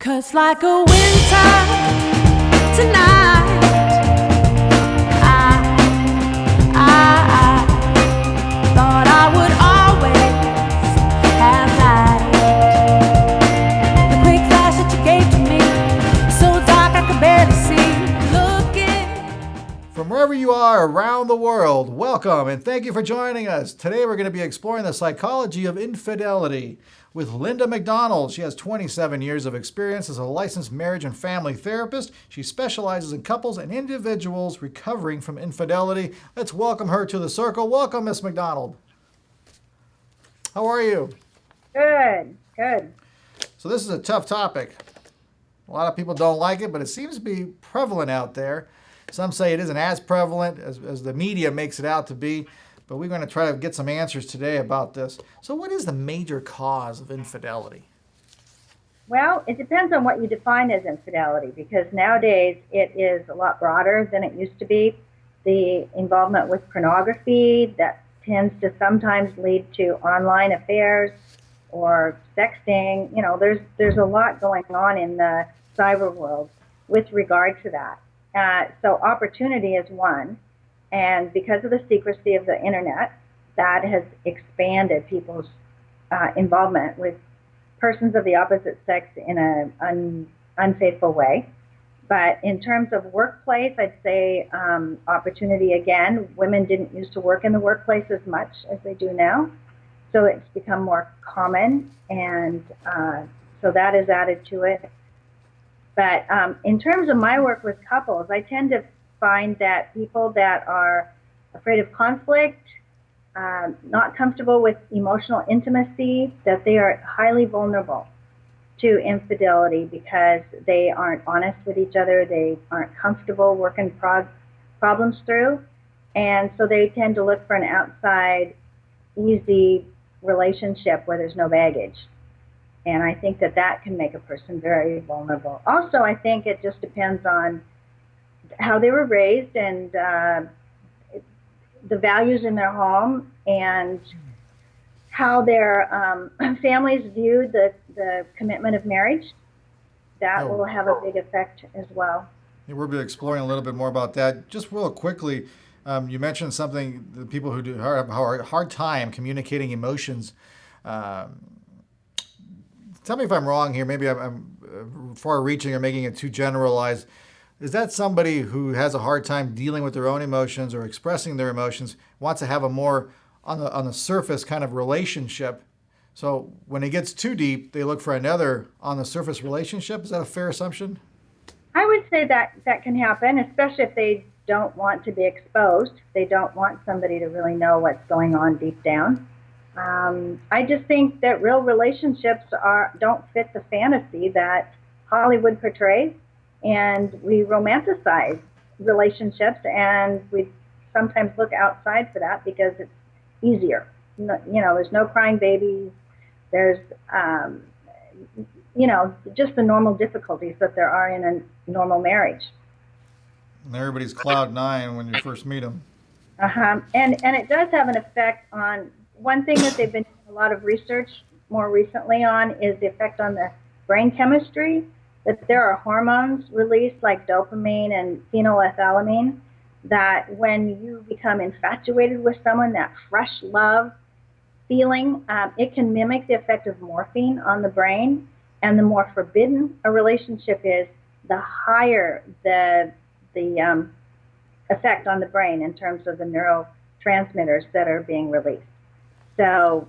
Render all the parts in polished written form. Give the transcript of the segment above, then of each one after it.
'Cause like a winter tonight, I thought I would always have light. The quick flash that you gave to me, so dark I could barely see. Looking from wherever you are around the world, welcome and thank you for joining us. Today we're going to be exploring the psychology of infidelity with Linda McDonald. She has 27 years of experience as a licensed marriage and family therapist. She specializes in couples and individuals recovering from infidelity. Let's welcome her to the circle. Welcome, Miss McDonald. How are you? Good. So this is a tough topic. A lot of people don't like it, but it seems to be prevalent out there. Some say it isn't as prevalent as the media makes it out to be. But we're going to try to get some answers today about this. So what is the major cause of infidelity? Well, it depends on what you define as infidelity, because nowadays it is a lot broader than it used to be. The involvement with pornography, that tends to sometimes lead to online affairs or sexting. You know, there's a lot going on in the cyber world with regard to that. So opportunity is one. And because of the secrecy of the internet, that has expanded people's involvement with persons of the opposite sex in an unfaithful way. But in terms of workplace, I'd say opportunity again. Women didn't used to work in the workplace as much as they do now. So it's become more common, and so that is added to it. But in terms of my work with couples, I tend to find that people that are afraid of conflict, not comfortable with emotional intimacy, that they are highly vulnerable to infidelity because they aren't honest with each other, they aren't comfortable working problems through, and so they tend to look for an outside, easy relationship where there's no baggage. And I think that can make a person very vulnerable. Also, I think it just depends on how they were raised and the values in their home and how their families view the commitment of marriage. That will have a big effect as well. Yeah, we'll be exploring a little bit more about that. Just real quickly, you mentioned something, the people who have a hard time communicating emotions. Tell me if I'm wrong here. Maybe I'm far-reaching or making it too generalized. Is that somebody who has a hard time dealing with their own emotions or expressing their emotions, wants to have a more on the surface kind of relationship? So when it gets too deep, they look for another on the surface relationship. Is that a fair assumption? I would say that can happen, especially if they don't want to be exposed. They don't want somebody to really know what's going on deep down. I just think that real relationships don't fit the fantasy that Hollywood portrays. And we romanticize relationships, and we sometimes look outside for that because it's easier. You know, there's no crying babies. There's, just the normal difficulties that there are in a normal marriage. And everybody's cloud nine when you first meet them. And it does have an effect on, one thing that they've been doing a lot of research more recently on is the effect on the brain chemistry. That there are hormones released like dopamine and phenylethylamine that when you become infatuated with someone, that fresh love feeling, it can mimic the effect of morphine on the brain. And the more forbidden a relationship is, the higher the effect on the brain in terms of the neurotransmitters that are being released. So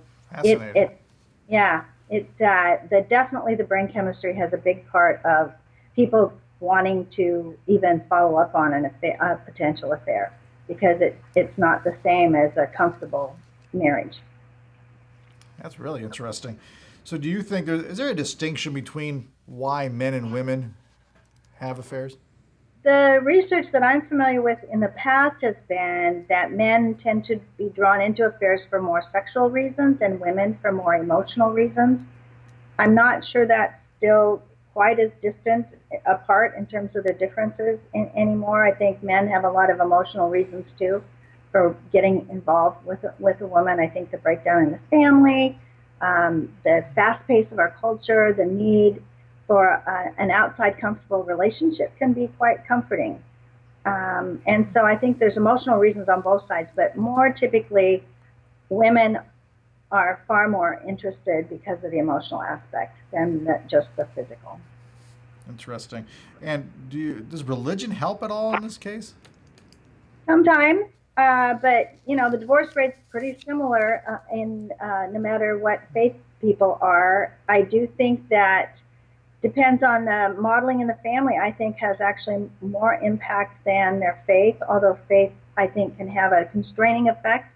definitely the brain chemistry has a big part of people wanting to even follow up on a potential affair, because it's not the same as a comfortable marriage. That's really interesting. So do you think, is there a distinction between why men and women have affairs? The research that I'm familiar with in the past has been that men tend to be drawn into affairs for more sexual reasons and women for more emotional reasons. I'm not sure that's still quite as distant apart in terms of the differences anymore. I think men have a lot of emotional reasons too for getting involved with a woman. I think the breakdown in the family, the fast pace of our culture, the need for an outside comfortable relationship can be quite comforting. And so I think there's emotional reasons on both sides, but more typically, women are far more interested because of the emotional aspect than just the physical. Interesting. And does religion help at all in this case? Sometimes, but the divorce rate's pretty similar in no matter what faith people are. I do think that depends on the modeling in the family. I think has actually more impact than their faith. Although faith, I think, can have a constraining effect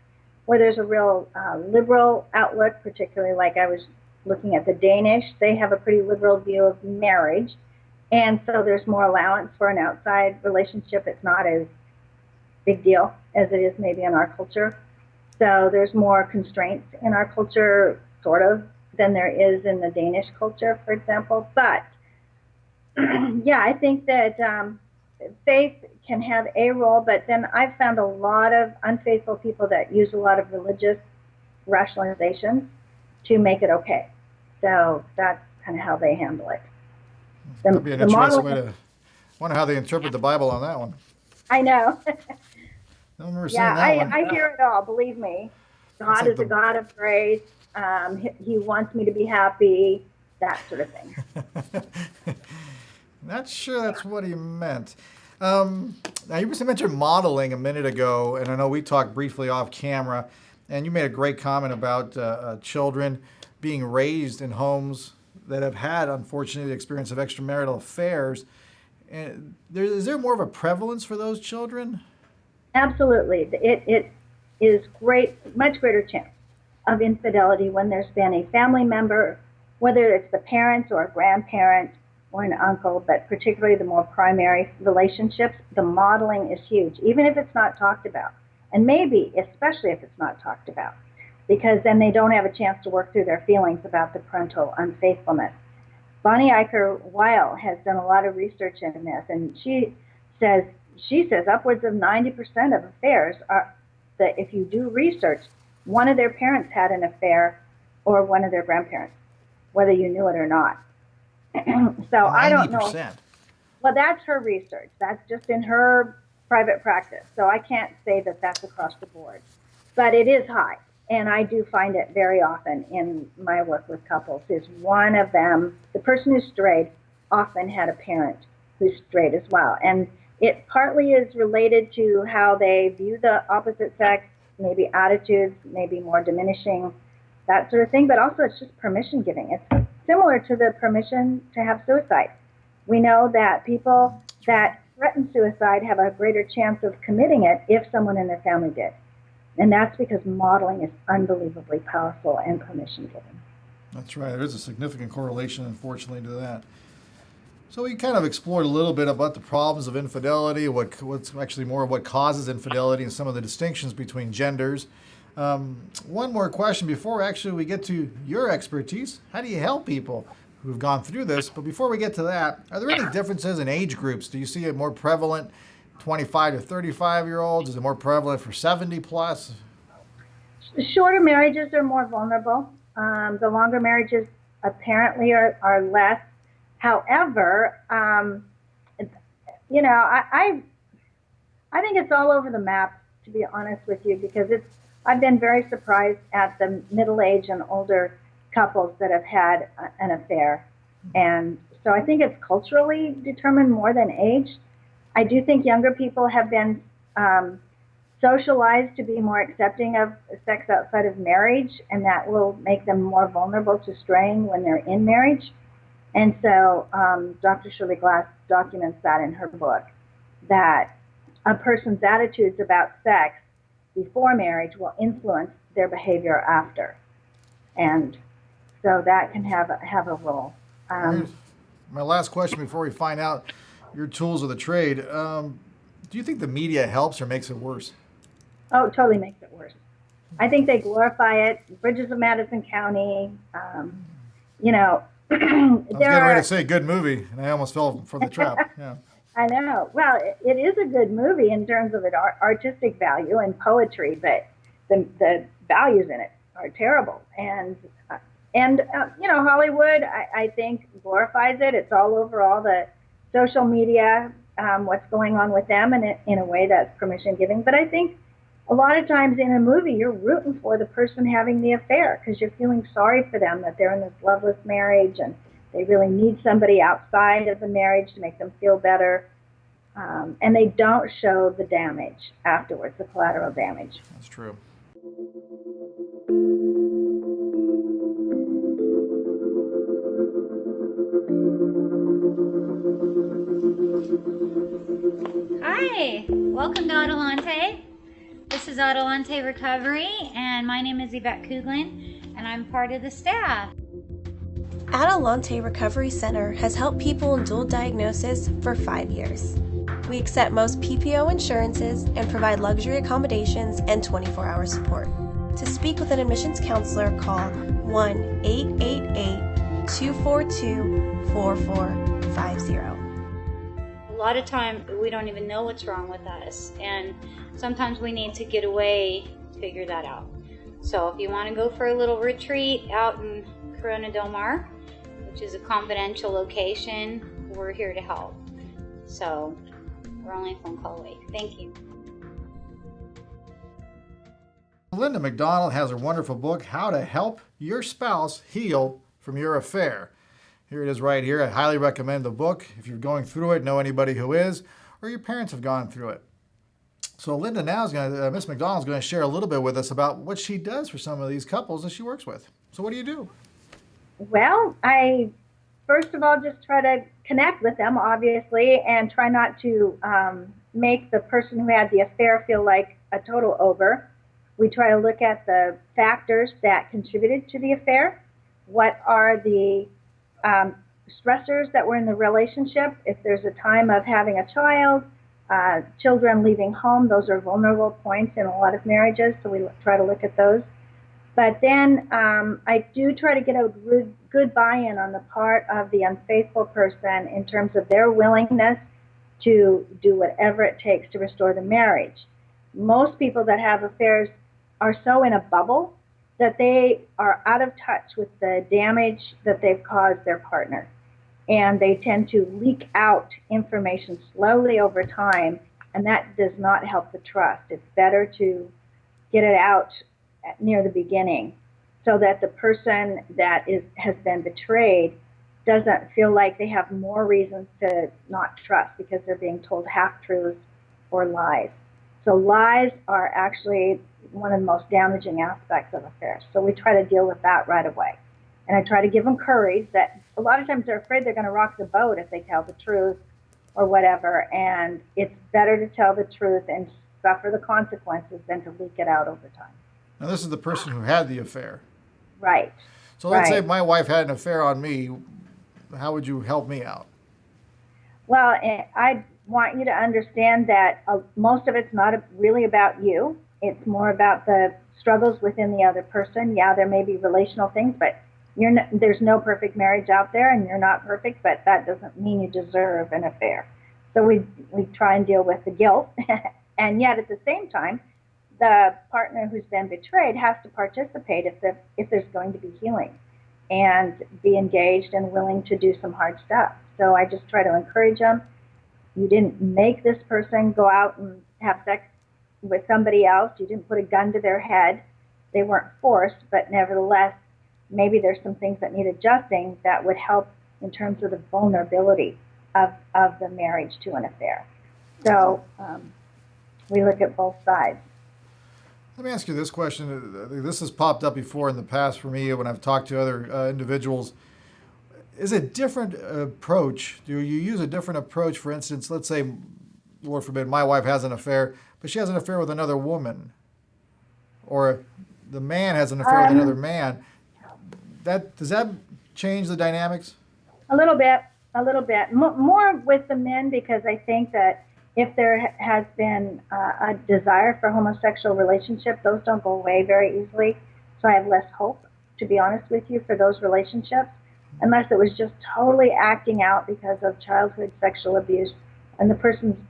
where there's a real liberal outlook. Particularly, like I was looking at the Danish, they have a pretty liberal view of marriage, and so there's more allowance for an outside relationship. It's not as big deal as it is maybe in our culture. So there's more constraints in our culture, sort of, than there is in the Danish culture, for example. But yeah, I think that faith can have a role, but then I've found a lot of unfaithful people that use a lot of religious rationalizations to make it okay. So that's kind of how they handle it. That'd be an interesting way to wonder how they interpret the Bible on that one. I know. I remember seeing that one. I hear it all, believe me. God is a God of grace. He wants me to be happy, that sort of thing. Not sure that's what he meant. Now, you mentioned modeling a minute ago, and I know we talked briefly off camera, and you made a great comment about children being raised in homes that have had, unfortunately, the experience of extramarital affairs. And is there more of a prevalence for those children? Absolutely. It is much greater chance of infidelity when there's been a family member, whether it's the parents or a grandparent or an uncle, but particularly the more primary relationships, the modeling is huge, even if it's not talked about. And maybe, especially if it's not talked about, because then they don't have a chance to work through their feelings about the parental unfaithfulness. Bonnie Eicher-Weil has done a lot of research in this, and she says upwards of 90% of affairs are that if you do research, one of their parents had an affair or one of their grandparents, whether you knew it or not. So 90%. I don't know. Well, that's her research. That's just in her private practice. So I can't say that that's across the board, but it is high. And I do find it very often in my work with couples is one of them, the person who strayed, often had a parent who strayed as well. And it partly is related to how they view the opposite sex, maybe attitudes, maybe more diminishing, that sort of thing. But also it's just permission giving. It's similar to the permission to have suicide. We know that people that threaten suicide have a greater chance of committing it if someone in their family did. And that's because modeling is unbelievably powerful and permission giving. That's right. There is a significant correlation, unfortunately, to that. So we kind of explored a little bit about the problems of infidelity, what's actually more of what causes infidelity and some of the distinctions between genders. One more question before actually we get to your expertise. How do you help people who've gone through this? But before we get to that, are there any differences in age groups? Do you see it more prevalent 25 to 35-year-olds? Is it more prevalent for 70 plus? The shorter marriages are more vulnerable. The longer marriages apparently are less. However, I think it's all over the map, to be honest with you, because I've been very surprised at the middle-aged and older couples that have had an affair. And so I think it's culturally determined more than age. I do think younger people have been socialized to be more accepting of sex outside of marriage, and that will make them more vulnerable to straying when they're in marriage. And so Dr. Shirley Glass documents that in her book, that a person's attitudes about sex before marriage will influence their behavior after. And so that can have a role. My last question before we find out your tools of the trade. Do you think the media helps or makes it worse? Oh, it totally makes it worse. I think they glorify it. Bridges of Madison County, I was getting ready to say good movie, and I almost fell for the trap. Yeah. I know. Well, it is a good movie in terms of its artistic value and poetry, but the values in it are terrible. And And Hollywood, I think, glorifies it. It's all over all the social media, what's going on with them, and in a way that's permission giving. But I think a lot of times in a movie, you're rooting for the person having the affair because you're feeling sorry for them, that they're in this loveless marriage and they really need somebody outside of the marriage to make them feel better. And they don't show the damage afterwards, the collateral damage. That's true. Hi, welcome to Adelante. This is Adelante Recovery, and my name is Yvette Kuglin, and I'm part of the staff. Adelante Recovery Center has helped people in dual diagnosis for 5 years. We accept most PPO insurances and provide luxury accommodations and 24-hour support. To speak with an admissions counselor, call 1-888-242-4450. A lot of time we don't even know what's wrong with us, and sometimes we need to get away to figure that out. So if you want to go for a little retreat out in Corona Del Mar, which is a confidential location, we're here to help. So we're only a phone call away. Thank you. Linda McDonald has a wonderful book, How to Help Your Spouse Heal from Your Affair. Here it is right here. I highly recommend the book if you're going through it, know anybody who is, or your parents have gone through it. So Linda now is Miss McDonald is going to share a little bit with us about what she does for some of these couples that she works with. So what do you do? Well, I first of all just try to connect with them, obviously, and try not to make the person who had the affair feel like a total ogre. We try to look at the factors that contributed to the affair. What are the stressors that were in the relationship? If there's a time of having a child, children leaving home, those are vulnerable points in a lot of marriages, so we try to look at those. But then I do try to get a good buy-in on the part of the unfaithful person in terms of their willingness to do whatever it takes to restore the marriage. Most people that have affairs are so in a bubble that they are out of touch with the damage that they've caused their partner. And they tend to leak out information slowly over time, and that does not help the trust. It's better to get it out near the beginning so that the person that has been betrayed doesn't feel like they have more reasons to not trust because they're being told half-truths or lies. So lies are actually one of the most damaging aspects of affairs. So we try to deal with that right away. And I try to give them courage that a lot of times they're afraid they're going to rock the boat if they tell the truth or whatever. And it's better to tell the truth and suffer the consequences than to leak it out over time. Now this is the person who had the affair. Right. So let's say my wife had an affair on me. How would you help me out? Well, I want you to understand that most of it's not really about you. It's more about the struggles within the other person. Yeah, there may be relational things, but there's no perfect marriage out there, and you're not perfect, but that doesn't mean you deserve an affair. So we try and deal with the guilt, and yet at the same time, the partner who's been betrayed has to participate if there's going to be healing and be engaged and willing to do some hard stuff. So I just try to encourage them. You didn't make this person go out and have sex with somebody else. You didn't put a gun to their head. They weren't forced, but nevertheless, maybe there's some things that need adjusting that would help in terms of the vulnerability of the marriage to an affair. So we look at both sides. Let me ask you this question. This has popped up before in the past for me when I've talked to other individuals. Is a different approach? Do you use a different approach? For instance, let's say, Lord forbid, my wife has an affair, but she has an affair with another woman, or the man has an affair with another man. Does that change the dynamics? A little bit. More with the men, because I think that if there has been a desire for homosexual relationship, those don't go away very easily. So I have less hope, to be honest with you, for those relationships, unless it was just totally acting out because of childhood sexual abuse, and the person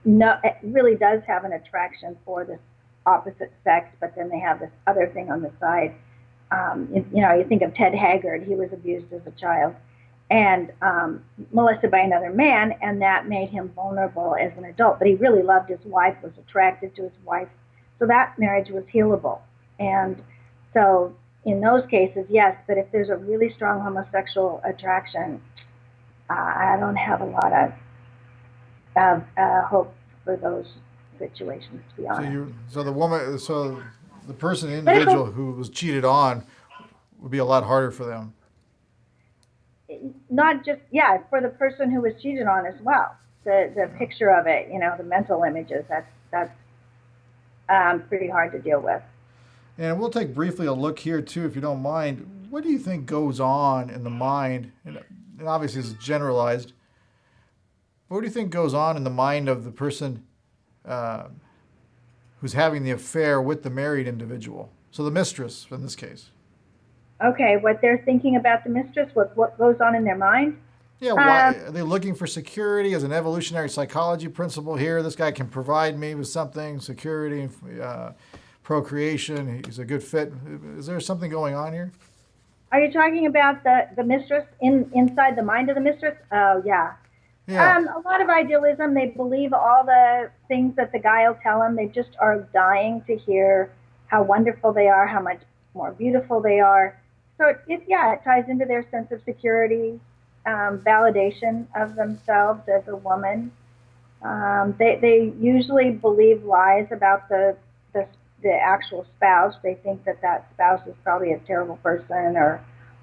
it really does have an attraction for this opposite sex, but then they have this other thing on the side. You think of Ted Haggard, he was abused as a child and molested by another man, and that made him vulnerable as an adult. But he really loved his wife, was attracted to his wife, so that marriage was healable. And so in those cases, yes, but if there's a really strong homosexual attraction, I don't have a lot of hope for those situations, to be honest. So the person, the individual who was cheated on, would be a lot harder for them. Not just, yeah, for the person who was cheated on as well. The picture of it, the mental images, that's pretty hard to deal with. And we'll take briefly a look here too, if you don't mind. What do you think goes on in the mind? And obviously this is generalized. What do you think goes on in the mind of the person who's having the affair with the married individual? So the mistress in this case. Okay, what they're thinking about the mistress, what goes on in their mind? Yeah, why are they looking for security as an evolutionary psychology principle here? This guy can provide me with something, security, procreation. He's a good fit. Is there something going on here? Are you talking about the mistress inside the mind of the mistress? Oh, yeah. A lot of idealism. They believe all the things that the guy will tell them. They just are dying to hear how wonderful they are, how much more beautiful they are. So it ties into their sense of security, validation of themselves as a woman. They usually believe lies about the actual spouse. They think that spouse is probably a terrible person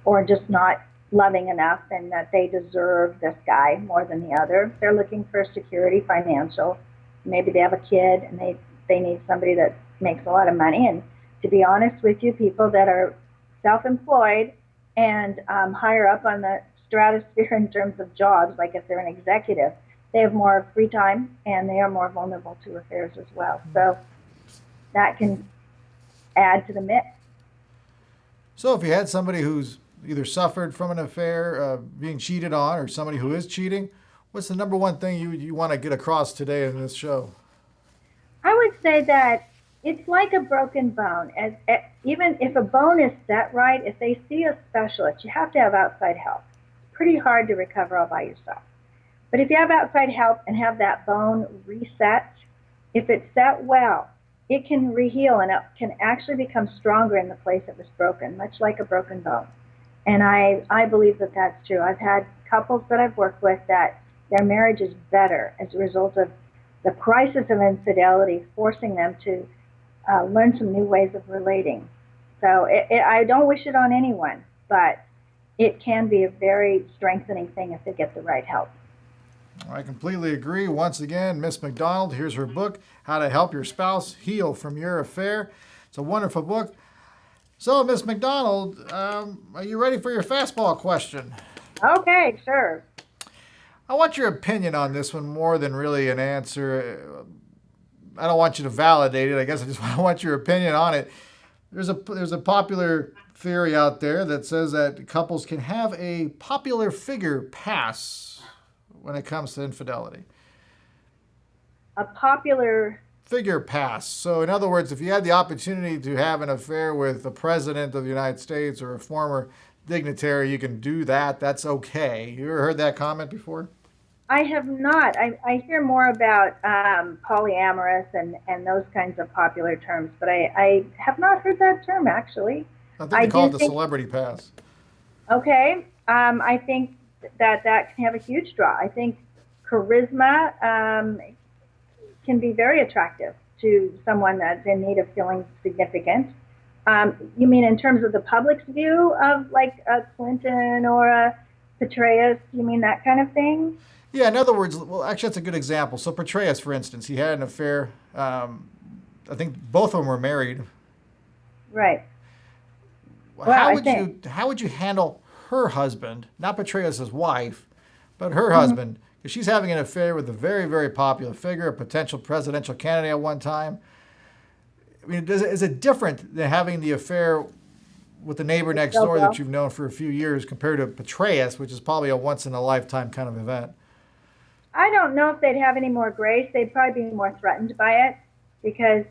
or just not loving enough, and that they deserve this guy more than the other. They're looking for security, financial. Maybe they have a kid and they need somebody that makes a lot of money. And to be honest with you, people that are self-employed and higher up on the stratosphere in terms of jobs, like if they're an executive, they have more free time and they are more vulnerable to affairs as well. So that can add to the mix. So if you had somebody who's either suffered from an affair, being cheated on, or somebody who is cheating, what's the number one thing you want to get across today in this show? I would say that it's like a broken bone. Even if a bone is set right, if they see a specialist, you have to have outside help. It's pretty hard to recover all by yourself. But if you have outside help and have that bone reset, if it's set well, it can reheal and it can actually become stronger in the place it was broken, much like a broken bone. And I believe that that's true. I've had couples that I've worked with that their marriage is better as a result of the crisis of infidelity forcing them to learn some new ways of relating. So I don't wish it on anyone, but it can be a very strengthening thing if they get the right help. I completely agree. Once again, Miss McDonald, here's her book, How to Help Your Spouse Heal from Your Affair. It's a wonderful book. So, Miss McDonald, are you ready for your fastball question? Okay, sure. I want your opinion on this one more than really an answer. I don't want you to validate it. I guess I just want your opinion on it. There's a popular theory out there that says that couples can have a popular figure pass when it comes to infidelity. A popular figure pass. So in other words, if you had the opportunity to have an affair with the president of the United States or a former dignitary, you can do that. That's okay. You ever heard that comment before? I have not. I hear more about polyamorous and those kinds of popular terms, but I have not heard that term, actually. I think they call it the celebrity pass. Okay. I think that can have a huge draw. I think charisma can be very attractive to someone that's in need of feeling significant. You mean in terms of the public's view of like a Clinton or a Petraeus? You mean that kind of thing? Yeah, in other words, well, actually, that's a good example. So Petraeus, for instance, he had an affair. I think both of them were married. Right. How would you handle her husband, not Petraeus' wife, but her husband, because she's having an affair with a very, very popular figure, a potential presidential candidate at one time? I mean, is it different than having the affair with the neighbor next door that you've known for a few years compared to Petraeus, which is probably a once-in-a-lifetime kind of event? I don't know if they'd have any more grace. They'd probably be more threatened by it. because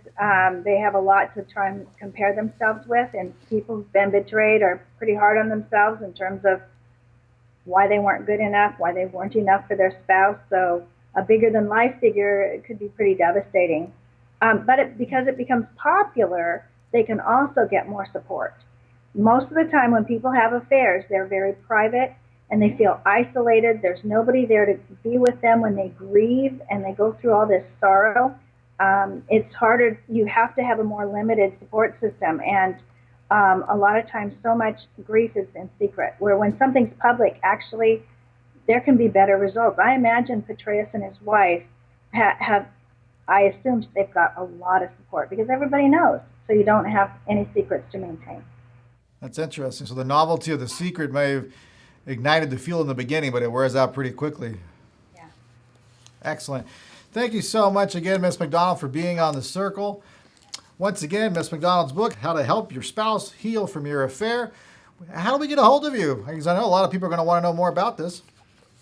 they have a lot to try and compare themselves with, and people who've been betrayed are pretty hard on themselves in terms of why they weren't good enough, why they weren't enough for their spouse. So a bigger than life figure, it could be pretty devastating. Because it becomes popular, they can also get more support. Most of the time when people have affairs, they're very private and they feel isolated. There's nobody there to be with them when they grieve and they go through all this sorrow. It's harder. You have to have a more limited support system. And a lot of times so much grief is in secret, where when something's public, actually, there can be better results. I imagine Petraeus and his wife have, I assume they've got a lot of support because everybody knows. So you don't have any secrets to maintain. That's interesting. So the novelty of the secret may have ignited the fuel in the beginning, but it wears out pretty quickly. Yeah. Excellent. Thank you so much again, Ms. McDonald, for being on The Circle. Once again, Ms. McDonald's book, How to Help Your Spouse Heal from Your Affair. How do we get a hold of you? Because I know a lot of people are going to want to know more about this.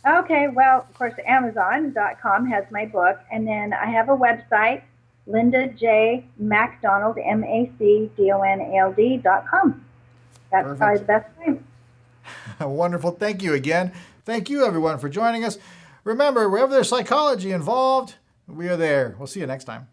Okay, well, of course, Amazon.com has my book, and then I have a website, Linda J. Macdonald, MacDonald.com. That's Perfect. probably the best way. Wonderful. Thank you again. Thank you, everyone, for joining us. Remember, wherever there's psychology involved, we are there. We'll see you next time.